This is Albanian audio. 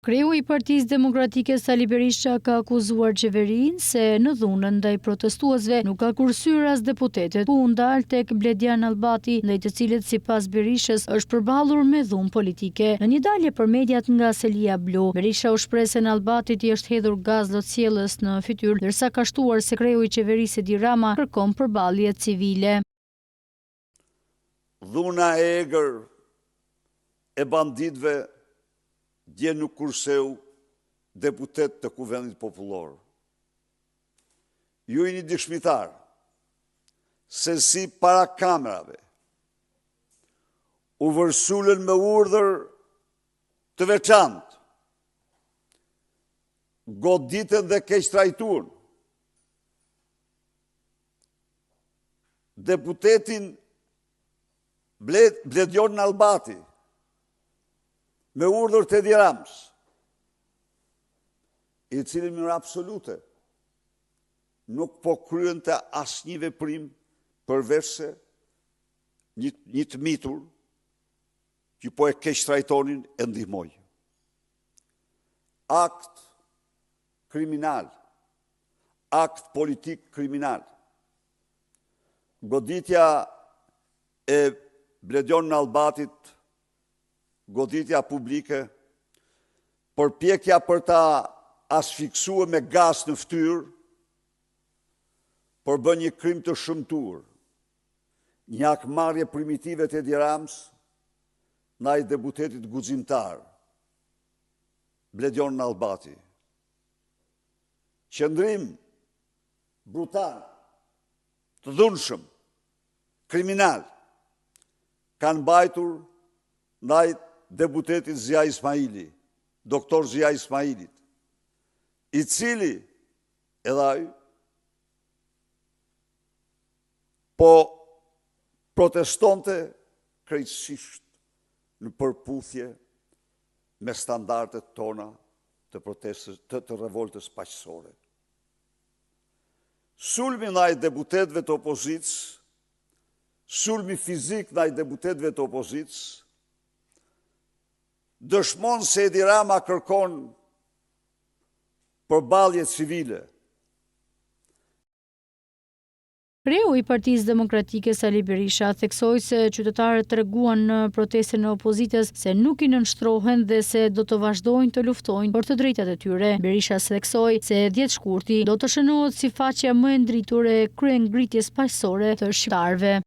Kreu i Partisë Demokratike Sali Berisha ka akuzuar qeverinë se në dhunën ndaj protestuesve nuk ka kursyer as deputetët, ku ndal tek Bledjan Allbati, ndaj të cilët sipas Berishës është përballur me dhunë politike. Në një dalje për mediat nga Selia Blu, Berisha u shpreh se në Allbatit i është hedhur gaz lotësjellës në fytyrë, ndërsa ka shtuar se kreu i qeverisë Edi Rama kërkon përballje civile. Dhuna e egër e banditëve dje nuk kurseu deputet të Kuvendit Popullor. Ju jeni dëshmitar se si para kamerave u vërsulën me urdhër të veçantë, goditën dhe keqtrajtuan deputetin Bledjan Allbati me urdhër të Edi Ramës, i cili në mënyrë absolute nuk po kryen të asnjë veprim përveç se një të mitur që po e keqtrajtonin e ndihmoj. Akt kriminal, akt politik kriminal. Goditja e Bledjan Allbatit, goditja publike, përpjekja për ta asfiksue me gaz në fytyrë, për bën një krim të shëmtuar, një akmarrje primitive të Edi Ramës ndaj deputetit guximtar, Bledjan Allbati. Qëndrim brutal, të dhunshëm, kriminal, kanë mbajtur ndaj deputetit Zia Ismaili, doktor Zia Ismailit, i cili edhe ai po protestonte krejtësisht në përputhje me standardet tona të protestës të revoltës paqësore. Sulmi ndaj deputetëve të opozicës, sulmi fizik ndaj deputetëve të opozicës, dëshmon se Edi Rama kërkon përballje civile. Kreu i Partisë Demokratike Sali Berisha theksoi se qytetarët treguan në protestën e opozitës se nuk i nënshtrohen dhe se do të vazhdojnë të luftojnë për të drejtat e tyre. Berisha theksoi se 10 shkurti do të shënohet si faqja më e ndritur e kryengritjes paqësore të shqiptarëve.